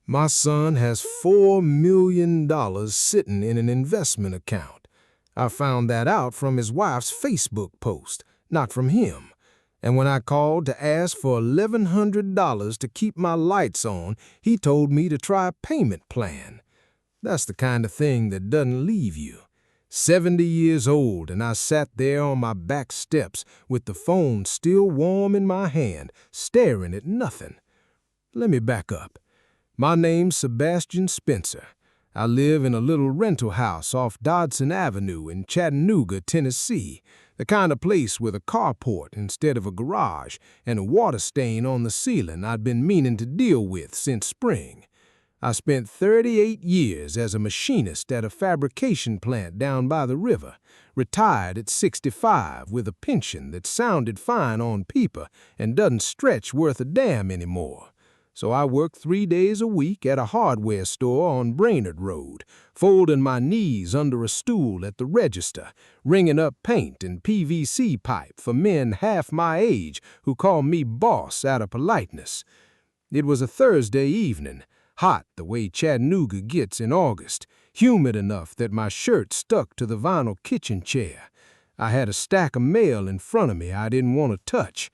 My son has $4 million sitting in an investment account. I found that out from his wife's Facebook post, not from him. And when I called to ask for $1,100 to keep my lights on, he told me to try a payment plan. That's the kind of thing that doesn't leave you. 70 years old, and I sat there on my back steps with the phone still warm in my hand, staring at nothing. Let me back up. My name's Sebastian Spencer. I live in a little rental house off Dodson Avenue in Chattanooga, Tennessee, the kind of place with a carport instead of a garage and a water stain on the ceiling I'd been meaning to deal with since spring. I spent 38 years as a machinist at a fabrication plant down by the river, retired at 65 with a pension that sounded fine on paper and doesn't stretch worth a damn anymore. So I worked 3 days a week at a hardware store on Brainerd Road, folding my knees under a stool at the register, ringing up paint and PVC pipe for men half my age who call me boss out of politeness. It was a Thursday evening, hot the way Chattanooga gets in August, humid enough that my shirt stuck to the vinyl kitchen chair. I had a stack of mail in front of me I didn't want to touch.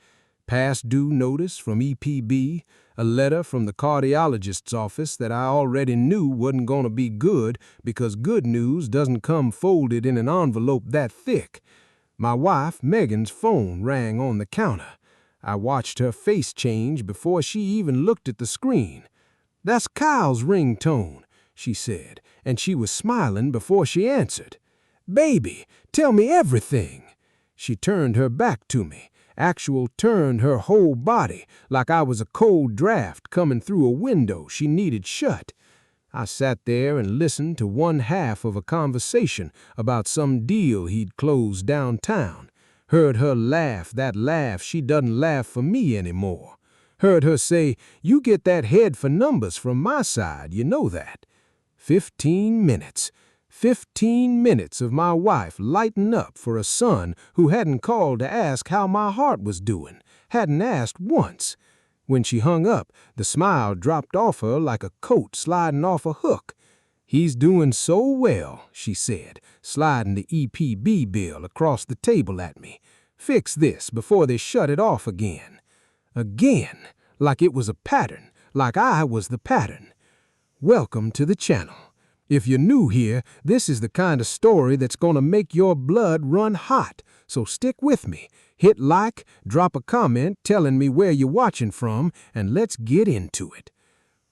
Past due notice from EPB, a letter from the cardiologist's office that I already knew wasn't going to be good because good news doesn't come folded in an envelope that thick. My wife, Megan's phone rang on the counter. I watched her face change before she even looked at the screen. "That's Kyle's ringtone," she said, and she was smiling before she answered. "Baby, tell me everything." She turned her back to me. Turned her whole body like I was a cold draft coming through a window she needed shut. I sat there and listened to one half of a conversation about some deal he'd closed downtown. Heard her laugh that laugh she doesn't laugh for me anymore. Heard her say, "You get that head for numbers from my side, you know that." 15 minutes. 15 minutes of my wife lighting up for a son who hadn't called to ask how my heart was doing, hadn't asked once. When she hung up, the smile dropped off her like a coat sliding off a hook. "He's doing so well," she said, sliding the EPB bill across the table at me. "Fix this before they shut it off again." Again, like it was a pattern, like I was the pattern. Welcome to the channel. If you're new here, this is the kind of story that's going to make your blood run hot, so stick with me. Hit like, drop a comment telling me where you're watching from, and let's get into it.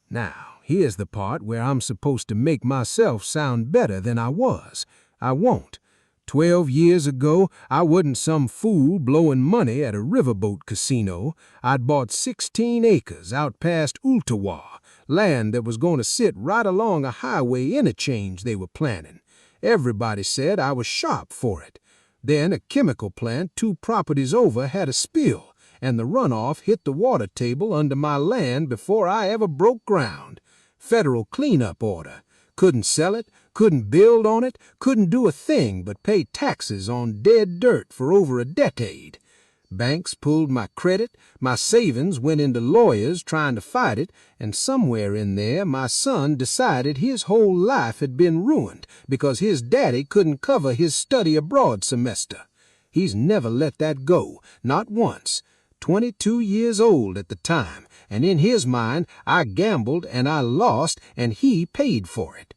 Now, here's the part where I'm supposed to make myself sound better than I was. I won't. 12 years ago, I wasn't some fool blowing money at a riverboat casino. I'd bought 16 acres out past Ooltewah, land that was going to sit right along a highway interchange they were planning. Everybody said I was sharp for it. Then a chemical plant 2 properties over had a spill, and the runoff hit the water table under my land before I ever broke ground. Federal cleanup order. Couldn't sell it, couldn't build on it, couldn't do a thing but pay taxes on dead dirt for over a decade. Banks pulled my credit, my savings went into lawyers trying to fight it, and somewhere in there my son decided his whole life had been ruined because his daddy couldn't cover his study abroad semester. He's never let that go, not once. 22 years old at the time, and in his mind I gambled and I lost and he paid for it.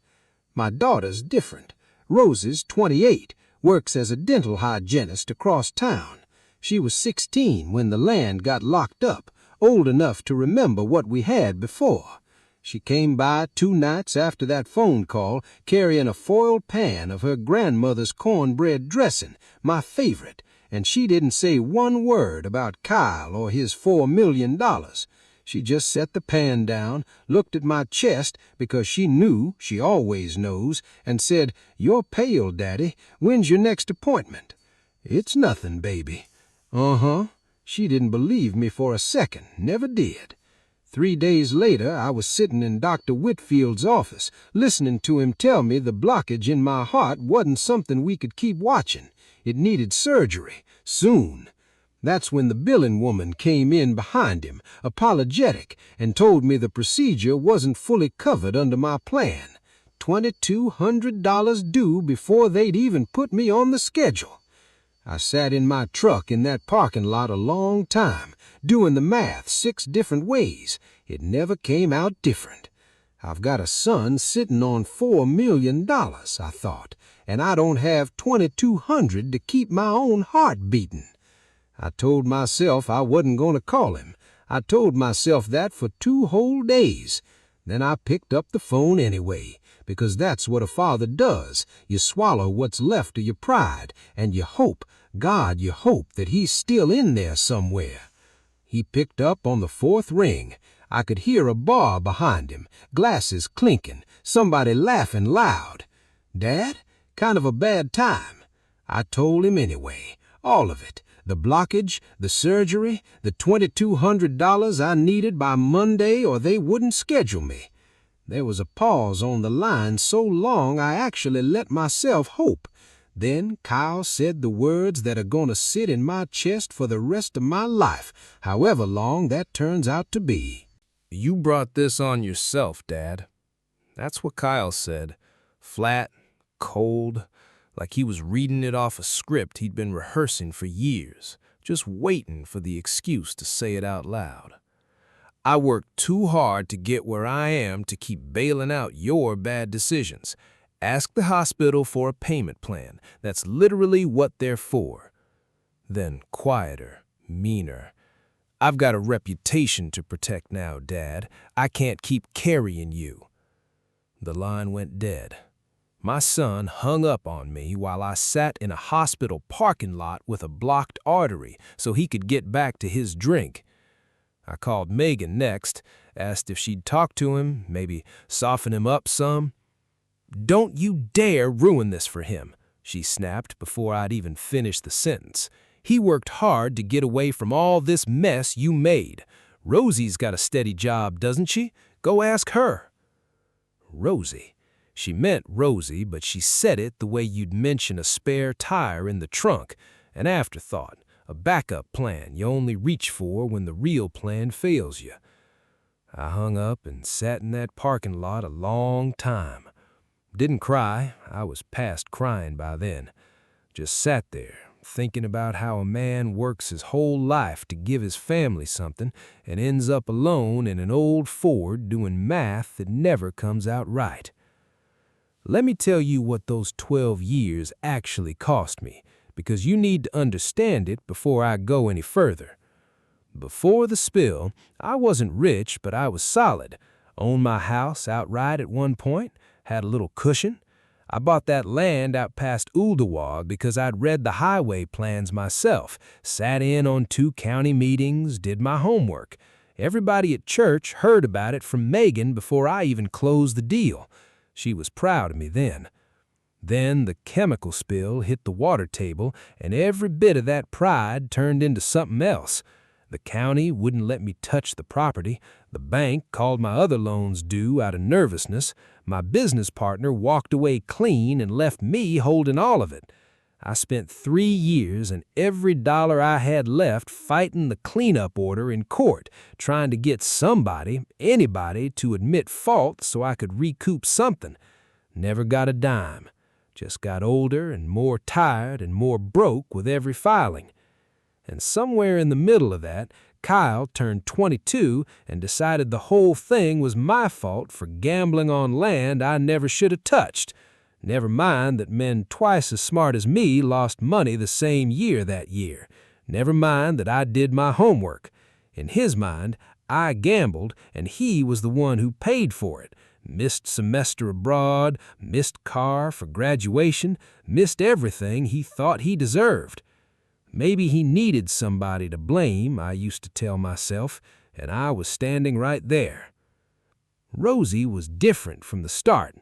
My daughter's different. Rosie's 28, works as a dental hygienist across town. She was 16 when the land got locked up, old enough to remember what we had before. She came by 2 nights after that phone call carrying a foiled pan of her grandmother's cornbread dressing, my favorite, and she didn't say one word about Kyle or his $4 million. She just set the pan down, looked at my chest because she knew, she always knows, and said, "You're pale, Daddy. When's your next appointment?" "It's nothing, baby." Uh-huh. She didn't believe me for a second, never did. 3 days later, I was sitting in Dr. Whitfield's office, listening to him tell me the blockage in my heart wasn't something we could keep watching. It needed surgery, soon. That's when the billing woman came in behind him, apologetic, and told me the procedure wasn't fully covered under my plan. $2,200 due before they'd even put me on the schedule. I sat in my truck in that parking lot a long time, doing the math 6 different ways. It never came out different. I've got a son sitting on $4 million, I thought, and I don't have $2,200 to keep my own heart beating. I told myself I wasn't going to call him. I told myself that for 2 whole days. Then I picked up the phone anyway, because that's what a father does. You swallow what's left of your pride, and you hope, God, you hope that he's still in there somewhere. He picked up on the 4th ring. I could hear a bar behind him, glasses clinking, somebody laughing loud. Dad, kind of a bad time. I told him anyway, all of it. The blockage, the surgery, the $2,200 I needed by Monday or they wouldn't schedule me. There was a pause on the line so long I actually let myself hope. Then Kyle said the words that are going to sit in my chest for the rest of my life, however long that turns out to be. "You brought this on yourself, Dad." That's what Kyle said. Flat, cold, like he was reading it off a script he'd been rehearsing for years, just waiting for the excuse to say it out loud. "I worked too hard to get where I am to keep bailing out your bad decisions. Ask the hospital for a payment plan. That's literally what they're for." Then quieter, meaner. "I've got a reputation to protect now, Dad. I can't keep carrying you." The line went dead. My son hung up on me while I sat in a hospital parking lot with a blocked artery so he could get back to his drink. I called Megan next, asked if she'd talk to him, maybe soften him up some. "Don't you dare ruin this for him," she snapped before I'd even finished the sentence. "He worked hard to get away from all this mess you made. Rosie's got a steady job, doesn't she? Go ask her." Rosie. She meant Rosie, but she said it the way you'd mention a spare tire in the trunk, an afterthought, a backup plan you only reach for when the real plan fails you. I hung up and sat in that parking lot a long time. Didn't cry, I was past crying by then. Just sat there, thinking about how a man works his whole life to give his family something and ends up alone in an old Ford doing math that never comes out right. Let me tell you what those 12 years actually cost me, because you need to understand it before I go any further. Before the spill, I wasn't rich, but I was solid. Owned my house outright at one point, had a little cushion. I bought that land out past Ooltewah because I'd read the highway plans myself, sat in on 2 county meetings, did my homework. Everybody at church heard about it from Megan before I even closed the deal. She was proud of me then. Then the chemical spill hit the water table, and every bit of that pride turned into something else. The county wouldn't let me touch the property. The bank called my other loans due out of nervousness. My business partner walked away clean and left me holding all of it. I spent 3 years and every dollar I had left fighting the cleanup order in court, trying to get somebody, anybody, to admit fault so I could recoup something. Never got a dime. Just got older and more tired and more broke with every filing. And somewhere in the middle of that, Kyle turned 22 and decided the whole thing was my fault for gambling on land I never should have touched. Never mind that men twice as smart as me lost money the same year that year. Never mind that I did my homework. In his mind, I gambled, and he was the one who paid for it. Missed semester abroad, missed car for graduation, missed everything he thought he deserved. Maybe he needed somebody to blame, I used to tell myself, and I was standing right there. Rosie was different from the start.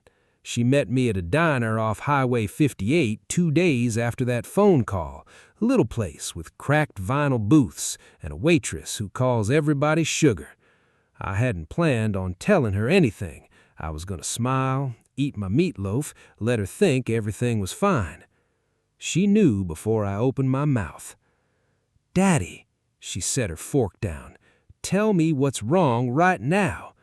She met me at a diner off Highway 58 2 days after that phone call, a little place with cracked vinyl booths and a waitress who calls everybody sugar. I hadn't planned on telling her anything. I was going to smile, eat my meatloaf, let her think everything was fine. She knew before I opened my mouth. "Daddy," she set her fork down, "tell me what's wrong right now."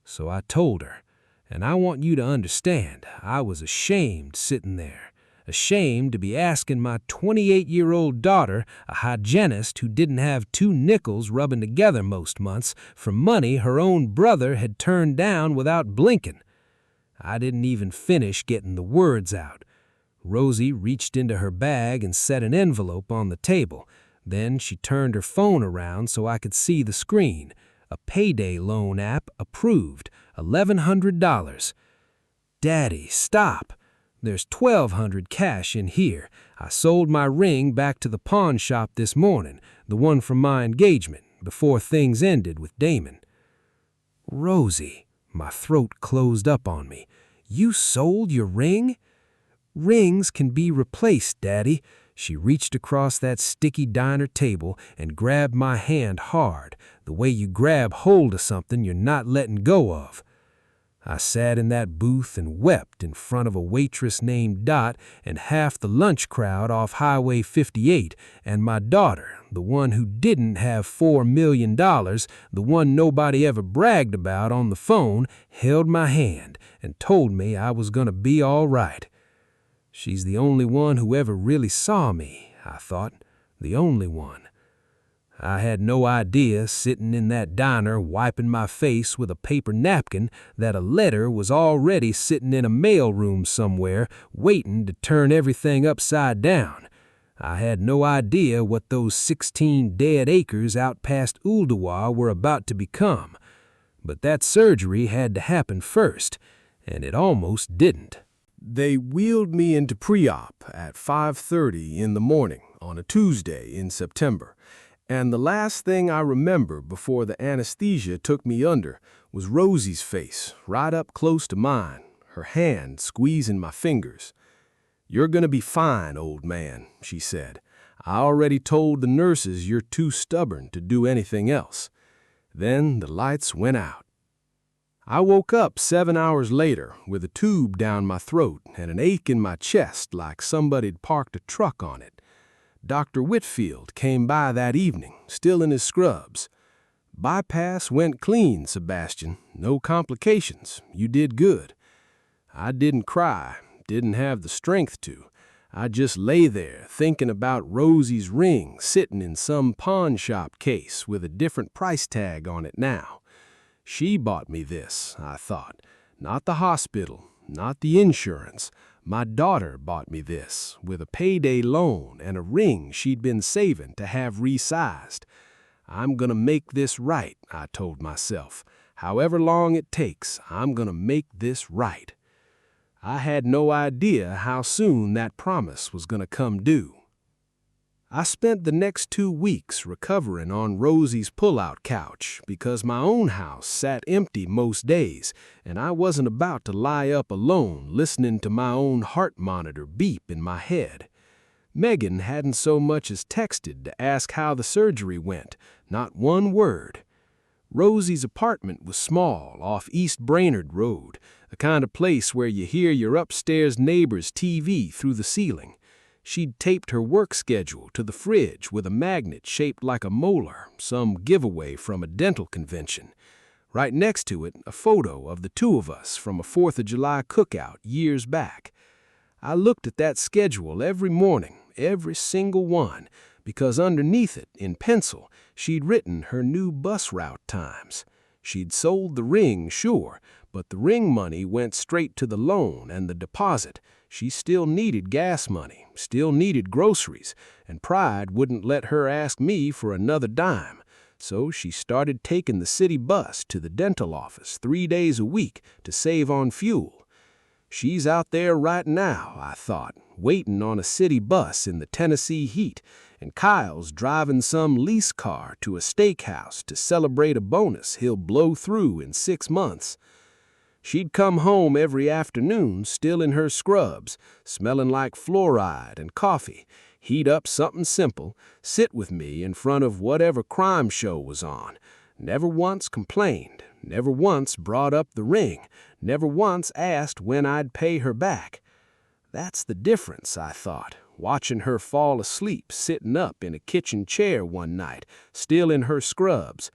So I told her, and I want you to understand, I was ashamed sitting there, ashamed to be asking my 28-year-old daughter, a hygienist who didn't have 2 nickels rubbing together most months, for money her own brother had turned down without blinking. I didn't even finish getting the words out. Rosie reached into her bag and set an envelope on the table. Then she turned her phone around so I could see the screen. A payday loan app approved, $1,100. "Daddy, stop. There's $1,200 cash in here. I sold my ring back to the pawn shop this morning, the one from my engagement, before things ended with Damon." "Rosie," my throat closed up on me. "You sold your ring?" "Rings can be replaced, Daddy." She reached across that sticky diner table and grabbed my hand hard, the way you grab hold of something you're not letting go of. I sat in that booth and wept in front of a waitress named Dot and half the lunch crowd off Highway 58, and my daughter, the one who didn't have $4 million, the one nobody ever bragged about on the phone, held my hand and told me I was gonna be all right. She's the only one who ever really saw me, I thought, the only one. I had no idea, sitting in that diner wiping my face with a paper napkin, that a letter was already sitting in a mailroom somewhere, waiting to turn everything upside down. I had no idea what those 16 dead acres out past Uldawa were about to become. But that surgery had to happen first, and it almost didn't. They wheeled me into pre-op at 5:30 in the morning on a Tuesday in September, and the last thing I remember before the anesthesia took me under was Rosie's face right up close to mine, her hand squeezing my fingers. "You're gonna be fine, old man," she said. "I already told the nurses you're too stubborn to do anything else." Then the lights went out. I woke up 7 hours later with a tube down my throat and an ache in my chest like somebody'd parked a truck on it. Dr. Whitfield came by that evening, still in his scrubs. "Bypass went clean, Sebastian. No complications. You did good." I didn't cry, didn't have the strength to. I just lay there thinking about Rosie's ring sitting in some pawn shop case with a different price tag on it now. She bought me this, I thought. Not the hospital, not the insurance. My daughter bought me this, with a payday loan and a ring she'd been saving to have resized. I'm gonna make this right, I told myself. However long it takes, I'm gonna make this right. I had no idea how soon that promise was gonna come due. I spent the next 2 weeks recovering on Rosie's pull-out couch because my own house sat empty most days, and I wasn't about to lie up alone listening to my own heart monitor beep in my head. Megan hadn't so much as texted to ask how the surgery went, not one word. Rosie's apartment was small off East Brainerd Road, the kind of place where you hear your upstairs neighbor's TV through the ceiling. She'd taped her work schedule to the fridge with a magnet shaped like a molar, some giveaway from a dental convention. Right next to it, a photo of the 2 of us from a 4th of July cookout years back. I looked at that schedule every morning, every single one, because underneath it, in pencil, she'd written her new bus route times. She'd sold the ring, sure, but the ring money went straight to the loan and the deposit. She still needed gas money, still needed groceries, and pride wouldn't let her ask me for another dime. So she started taking the city bus to the dental office 3 days a week to save on fuel. She's out there right now, I thought, waiting on a city bus in the Tennessee heat, and Kyle's driving some lease car to a steakhouse to celebrate a bonus he'll blow through in 6 months. She'd come home every afternoon, still in her scrubs, smelling like fluoride and coffee, heat up something simple, sit with me in front of whatever crime show was on. Never once complained, never once brought up the ring, never once asked when I'd pay her back. That's the difference, I thought. watching her fall asleep sitting up in a kitchen chair one night, still in her scrubs.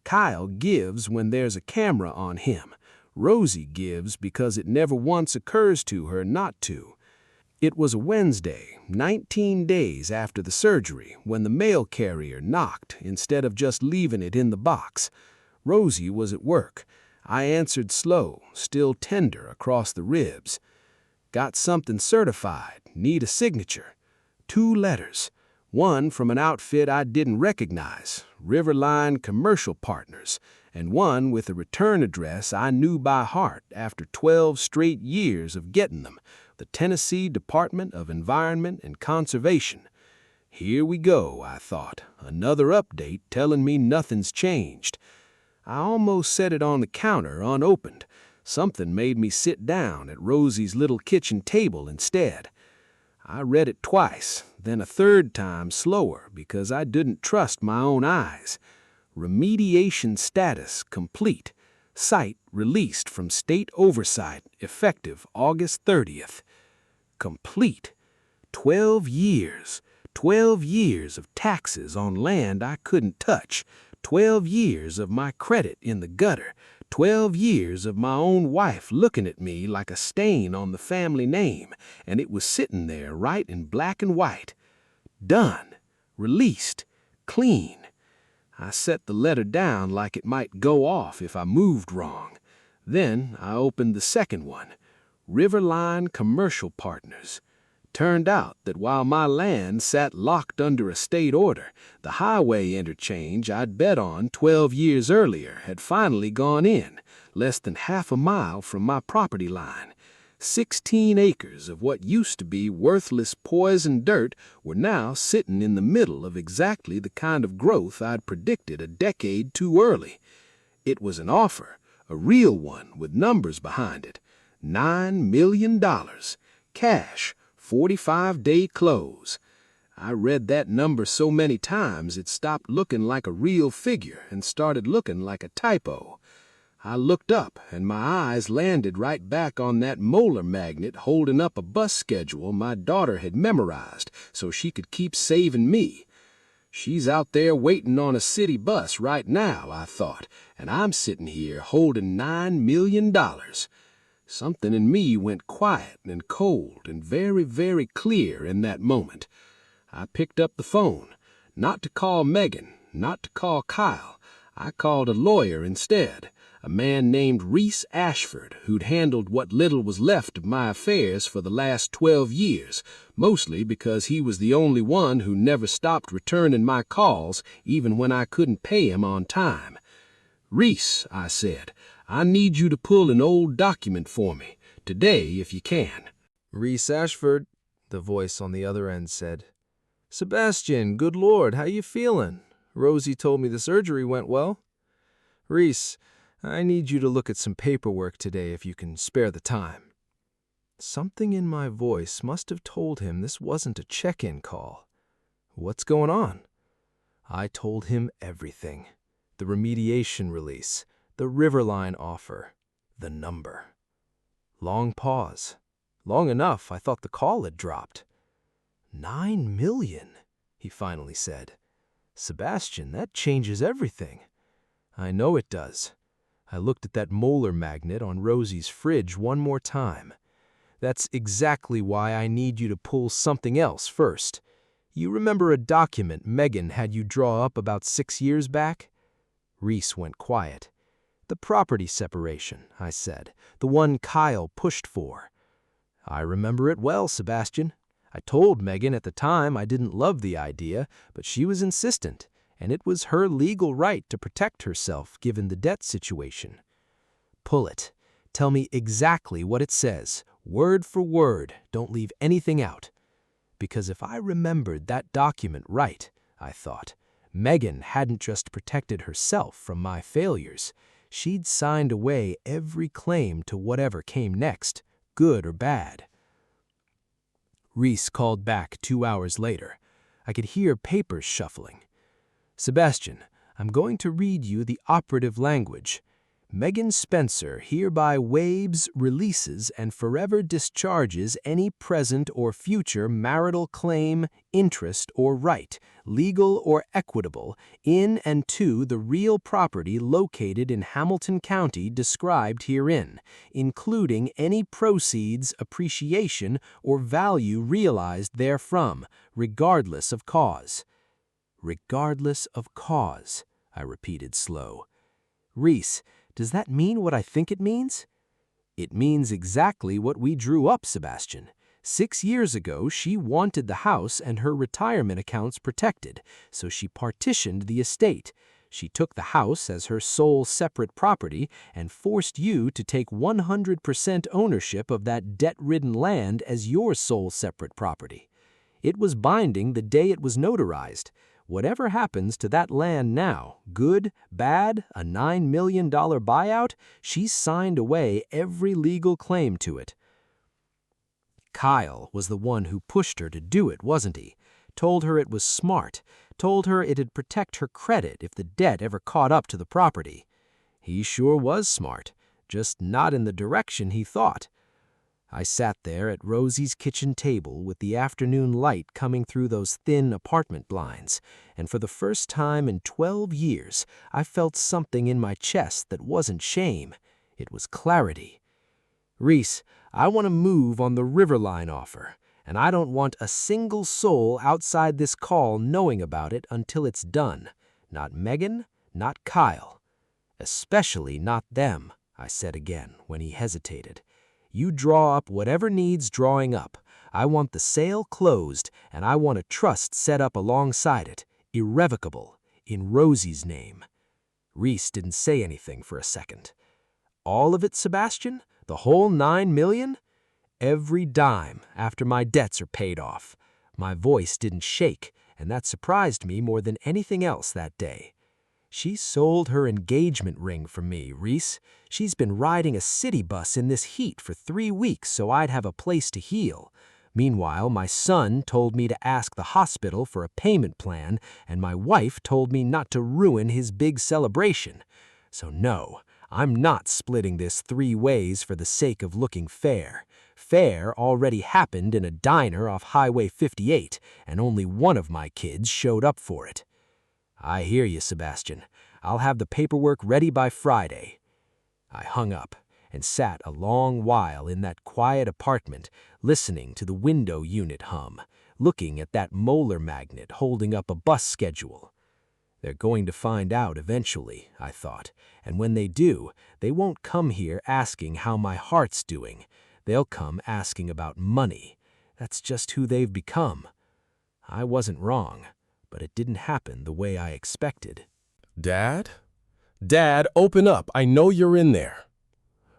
Kyle gives when there's a camera on him. Rosie gives because it never once occurs to her not to. It was a Wednesday, 19 days after the surgery, when the mail carrier knocked instead of just leaving it in the box. Rosie was at work. I answered slow, still tender across the ribs. Got something certified, need a signature. 2 letters. One from an outfit I didn't recognize, Riverline Commercial Partners, and one with a return address I knew by heart after 12 straight years of getting them, the Tennessee Department of Environment and Conservation. Here we go, I thought, another update telling me nothing's changed. I almost set it on the counter unopened. Something made me sit down at Rosie's little kitchen table instead. I read it twice, then a third time slower because I didn't trust my own eyes. Remediation status complete. Site released from state oversight effective August 30th. Complete. 12 years. 12 years of taxes on land I couldn't touch. 12 years of my credit in the gutter. 12 years of my own wife looking at me like a stain on the family name, and it was sitting there right in black and white. Done. Released. Clean. I set the letter down like it might go off if I moved wrong. Then I opened the second one. Riverline Commercial Partners. Turned out that while my land sat locked under a state order, the highway interchange I'd bet on 12 years earlier had finally gone in, less than half a mile from my property line. 16 acres of what used to be worthless poison dirt were now sitting in the middle of exactly the kind of growth I'd predicted a decade too early. It was an offer, a real one with numbers behind it. $9 million. Cash. 45-day close. I read that number so many times it stopped looking like a real figure and started looking like a typo. I looked up and my eyes landed right back on that molar magnet holding up a bus schedule my daughter had memorized so she could keep saving me. She's out there waiting on a city bus right now, I thought, and I'm sitting here holding $9 million. Something in me went quiet and cold and very, very clear in that moment. I picked up the phone, not to call Megan, not to call Kyle. I called a lawyer instead, a man named Reese Ashford, who'd handled what little was left of my affairs for the last 12 years, mostly because he was the only one who never stopped returning my calls even when I couldn't pay him on time. "Reese," I said, "I need you to pull an old document for me, today if you can." Reese Ashford, the voice on the other end said. "Sebastian, good Lord, how you feeling? Rosie told me the surgery went well." "Reese, I need you to look at some paperwork today if you can spare the time." Something in my voice must have told him this wasn't a check-in call. What's going on? I told him everything. The remediation release, the Riverline offer, the number. Long pause. Long enough, I thought the call had dropped. $9 million, he finally said. "Sebastian, that changes everything." "I know it does." I looked at that molar magnet on Rosie's fridge one more time. "That's exactly why I need you to pull something else first. You remember a document Megan had you draw up about 6 years back?" Reese went quiet. "The property separation," I said, "the one Kyle pushed for." "I remember it well, Sebastian. I told Megan at the time I didn't love the idea, but she was insistent, and it was her legal right to protect herself given the debt situation." "Pull it. Tell me exactly what it says, word for word, don't leave anything out." Because if I remembered that document right, I thought, Megan hadn't just protected herself from my failures. She'd signed away every claim to whatever came next, good or bad. Reese called back 2 hours later. I could hear papers shuffling. "Sebastian, I'm going to read you the operative language. Megan Spencer hereby waives, releases, and forever discharges any present or future marital claim, interest, or right, legal or equitable, in and to the real property located in Hamilton County described herein, including any proceeds, appreciation, or value realized therefrom, regardless of cause. Regardless of cause, I repeated slow. Reese, does that mean what I think it means? It means exactly what we drew up, Sebastian. 6 years ago, she wanted the house and her retirement accounts protected, so she partitioned the estate. She took the house as her sole separate property and forced you to take 100% ownership of that debt-ridden land as your sole separate property. It was binding the day it was notarized. Whatever happens to that land now, good, bad, a $9 million buyout, she's signed away every legal claim to it. Kyle was the one who pushed her to do it, wasn't he? Told her it was smart, told her it'd protect her credit if the debt ever caught up to the property. He sure was smart, just not in the direction he thought. I sat there at Rosie's kitchen table with the afternoon light coming through those thin apartment blinds, and for the first time in 12 years, I felt something in my chest that wasn't shame. It was clarity. Reese, I want to move on the Riverline offer, and I don't want a single soul outside this call knowing about it until it's done. Not Megan, not Kyle. Especially not them, I said again when he hesitated. You draw up whatever needs drawing up. I want the sale closed, and I want a trust set up alongside it, irrevocable, in Rosie's name. Reese didn't say anything for a second. All of it, Sebastian? The whole $9 million? Every dime after my debts are paid off. My voice didn't shake, and that surprised me more than anything else that day. She sold her engagement ring for me, Reese. She's been riding a city bus in this heat for 3 weeks so I'd have a place to heal. Meanwhile, my son told me to ask the hospital for a payment plan, and my wife told me not to ruin his big celebration. So no, I'm not splitting this 3 ways for the sake of looking fair. Fair already happened in a diner off Highway 58, and only one of my kids showed up for it. I hear you, Sebastian. I'll have the paperwork ready by Friday. I hung up and sat a long while in that quiet apartment, listening to the window unit hum, looking at that molar magnet holding up a bus schedule. They're going to find out eventually, I thought, and when they do, they won't come here asking how my heart's doing. They'll come asking about money. That's just who they've become. I wasn't wrong. But it didn't happen the way I expected. Dad? Dad, open up. I know you're in there.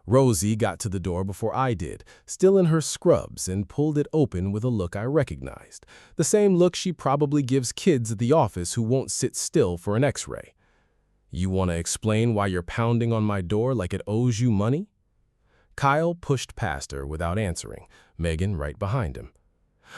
Rosie got to the door before I did, still in her scrubs, and pulled it open with a look I recognized. The same look she probably gives kids at the office who won't sit still for an x-ray. You want to explain why you're pounding on my door like it owes you money? Kyle pushed past her without answering, Megan right behind him.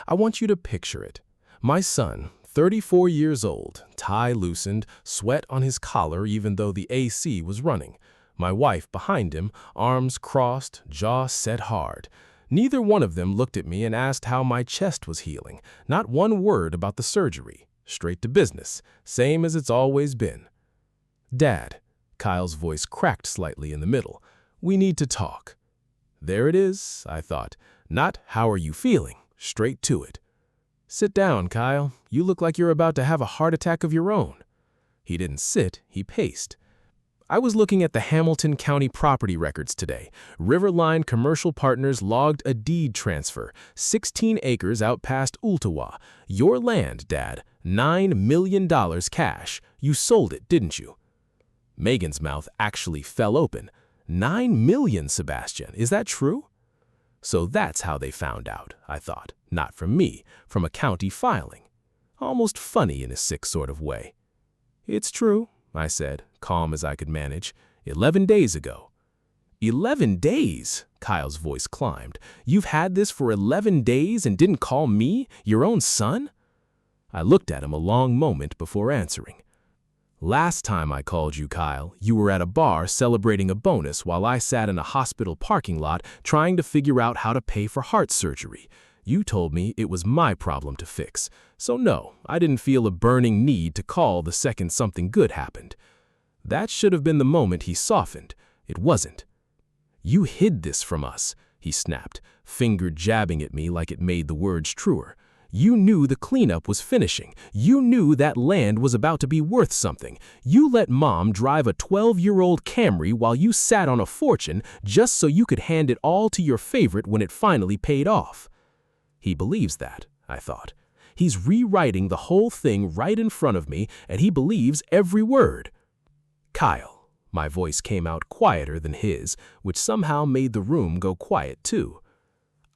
I want you to picture it. My son, 34 years old, tie loosened, sweat on his collar even though the AC was running. My wife behind him, arms crossed, jaw set hard. Neither one of them looked at me and asked how my chest was healing. Not one word about the surgery. Straight to business, same as it's always been. Dad, Kyle's voice cracked slightly in the middle. We need to talk. There it is, I thought. Not how are you feeling, straight to it. Sit down, Kyle. You look like you're about to have a heart attack of your own. He didn't sit, he paced. I was looking at the Hamilton County property records today. Riverline Commercial Partners logged a deed transfer, 16 acres out past Ooltewah. Your land, Dad, $9 million cash. You sold it, didn't you? Megan's mouth actually fell open. $9 million, Sebastian, is that true? So that's how they found out, I thought. Not from me, from a county filing. Almost funny in a sick sort of way. It's true, I said, calm as I could manage. 11 days ago. 11 days? Kyle's voice climbed. You've had this for 11 days and didn't call me, your own son? I looked at him a long moment before answering. Last time I called you, Kyle, you were at a bar celebrating a bonus while I sat in a hospital parking lot trying to figure out how to pay for heart surgery. You told me it was my problem to fix. So no, I didn't feel a burning need to call the second something good happened. That should have been the moment he softened. It wasn't. You hid this from us, he snapped, finger jabbing at me like it made the words truer. You knew the cleanup was finishing. You knew that land was about to be worth something. You let Mom drive a 12-year-old Camry while you sat on a fortune just so you could hand it all to your favorite when it finally paid off. He believes that, I thought. He's rewriting the whole thing right in front of me, and he believes every word. Kyle, my voice came out quieter than his, which somehow made the room go quiet too.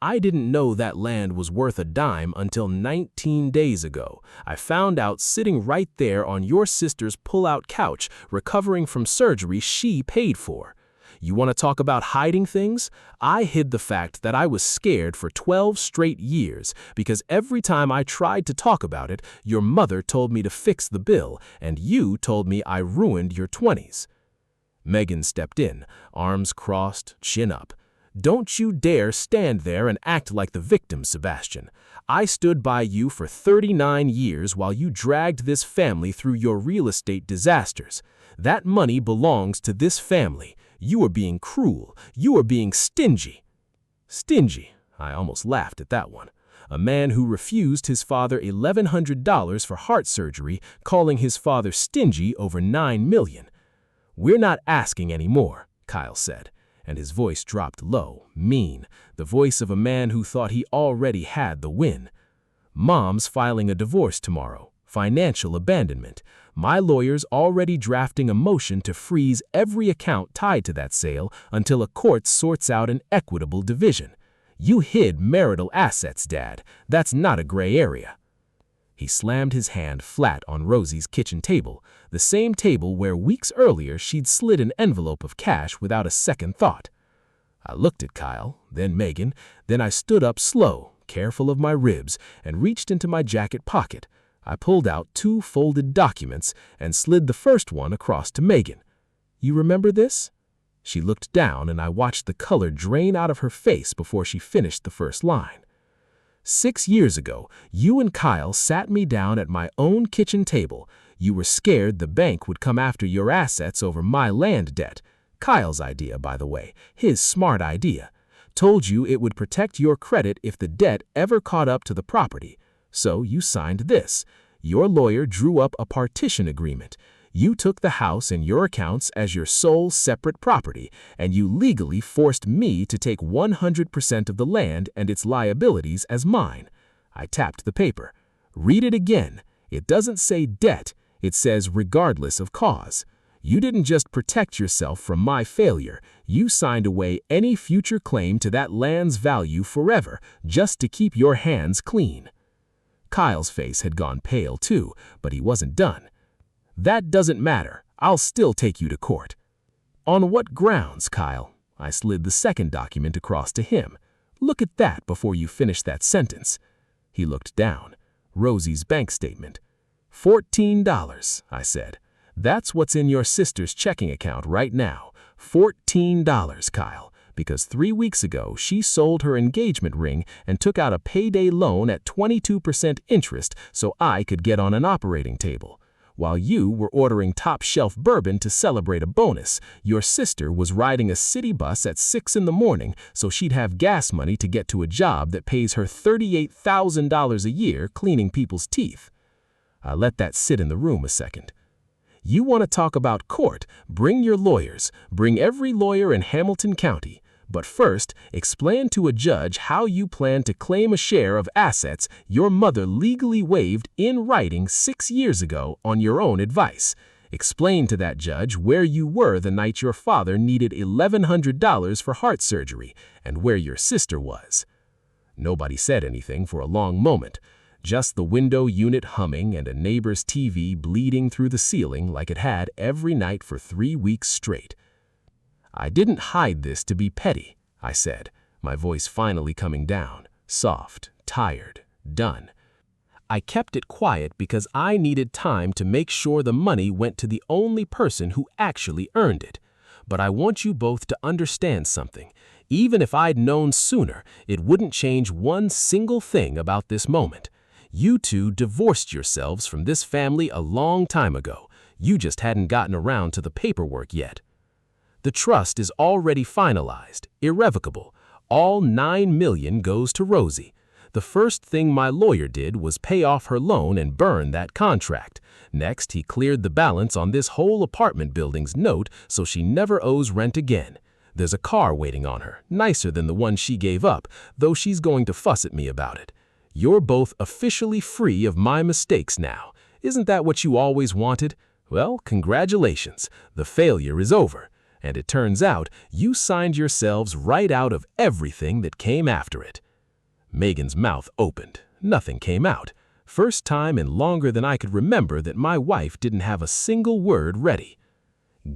I didn't know that land was worth a dime until 19 days ago. I found out sitting right there on your sister's pull-out couch, recovering from surgery she paid for. You want to talk about hiding things? I hid the fact that I was scared for 12 straight years because every time I tried to talk about it, your mother told me to fix the bill, and you told me I ruined your 20s. Megan stepped in, arms crossed, chin up. Don't you dare stand there and act like the victim, Sebastian. I stood by you for 39 years while you dragged this family through your real estate disasters. That money belongs to this family. You are being cruel. You are being stingy. Stingy? I almost laughed at that one. A man who refused his father $1,100 for heart surgery, calling his father stingy over $9 million. We're not asking anymore, Kyle said. And his voice dropped low, mean, the voice of a man who thought he already had the win. Mom's filing a divorce tomorrow, financial abandonment. My lawyer's already drafting a motion to freeze every account tied to that sale until a court sorts out an equitable division. You hid marital assets, Dad. That's not a gray area. He slammed his hand flat on Rosie's kitchen table, the same table where weeks earlier she'd slid an envelope of cash without a second thought. I looked at Kyle, then Megan, then I stood up slow, careful of my ribs, and reached into my jacket pocket. I pulled out 2 folded documents and slid the first one across to Megan. You remember this? She looked down and I watched the color drain out of her face before she finished the first line. 6 years ago, you and Kyle sat me down at my own kitchen table. You were scared the bank would come after your assets over my land debt. Kyle's idea, by the way, his smart idea. Told you it would protect your credit if the debt ever caught up to the property. So you signed this. Your lawyer drew up a partition agreement. You took the house and your accounts as your sole separate property, and you legally forced me to take 100% of the land and its liabilities as mine. I tapped the paper. Read it again. It doesn't say debt. It says regardless of cause. You didn't just protect yourself from my failure. You signed away any future claim to that land's value forever, just to keep your hands clean. Kyle's face had gone pale too, but he wasn't done. That doesn't matter. I'll still take you to court. On what grounds, Kyle? I slid the second document across to him. Look at that before you finish that sentence. He looked down. Rosie's bank statement. $14, I said. That's what's in your sister's checking account right now. $14, Kyle, because 3 weeks ago she sold her engagement ring and took out a payday loan at 22% interest so I could get on an operating table. While you were ordering top-shelf bourbon to celebrate a bonus, your sister was riding a city bus at 6 in the morning so she'd have gas money to get to a job that pays her $38,000 a year cleaning people's teeth. I let that sit in the room a second. You want to talk about court? Bring your lawyers. Bring every lawyer in Hamilton County. But first, explain to a judge how you plan to claim a share of assets your mother legally waived in writing 6 years ago on your own advice. Explain to that judge where you were the night your father needed $1,100 for heart surgery and where your sister was. Nobody said anything for a long moment. Just the window unit humming and a neighbor's TV bleeding through the ceiling like it had every night for 3 weeks straight. I didn't hide this to be petty, I said, my voice finally coming down, soft, tired, done. I kept it quiet because I needed time to make sure the money went to the only person who actually earned it. But I want you both to understand something. Even if I'd known sooner, it wouldn't change one single thing about this moment. You two divorced yourselves from this family a long time ago. You just hadn't gotten around to the paperwork yet. The trust is already finalized, irrevocable. All $9 million goes to Rosie. The first thing my lawyer did was pay off her loan and burn that contract. Next, he cleared the balance on this whole apartment building's note so she never owes rent again. There's a car waiting on her, nicer than the one she gave up, though she's going to fuss at me about it. You're both officially free of my mistakes now. Isn't that what you always wanted? Well, congratulations. The failure is over. And it turns out you signed yourselves right out of everything that came after it. Megan's mouth opened. Nothing came out. First time in longer than I could remember that my wife didn't have a single word ready.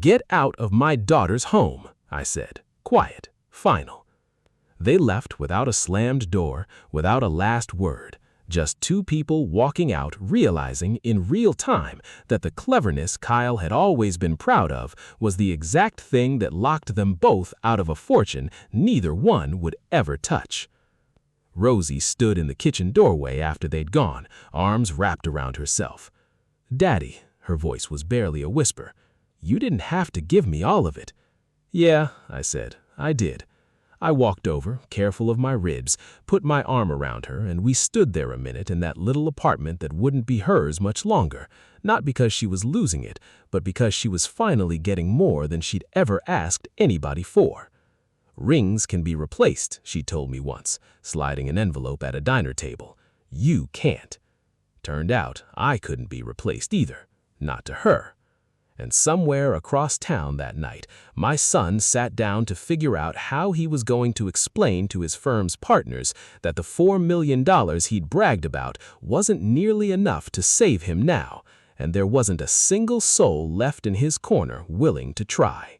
"Get out of my daughter's home," I said. Quiet. Final. They left without a slammed door, without a last word. Just two people walking out, realizing in real time that the cleverness Kyle had always been proud of was the exact thing that locked them both out of a fortune neither one would ever touch. Rosie stood in the kitchen doorway after they'd gone, arms wrapped around herself. "Daddy," her voice was barely a whisper, "you didn't have to give me all of it." "Yeah," I said, "I did." I walked over, careful of my ribs, put my arm around her, and we stood there a minute in that little apartment that wouldn't be hers much longer, not because she was losing it, but because she was finally getting more than she'd ever asked anybody for. "Rings can be replaced," she told me once, sliding an envelope at a diner table. "You can't." Turned out I couldn't be replaced either, not to her. And somewhere across town that night, my son sat down to figure out how he was going to explain to his firm's partners that the $4 million he'd bragged about wasn't nearly enough to save him now, and there wasn't a single soul left in his corner willing to try.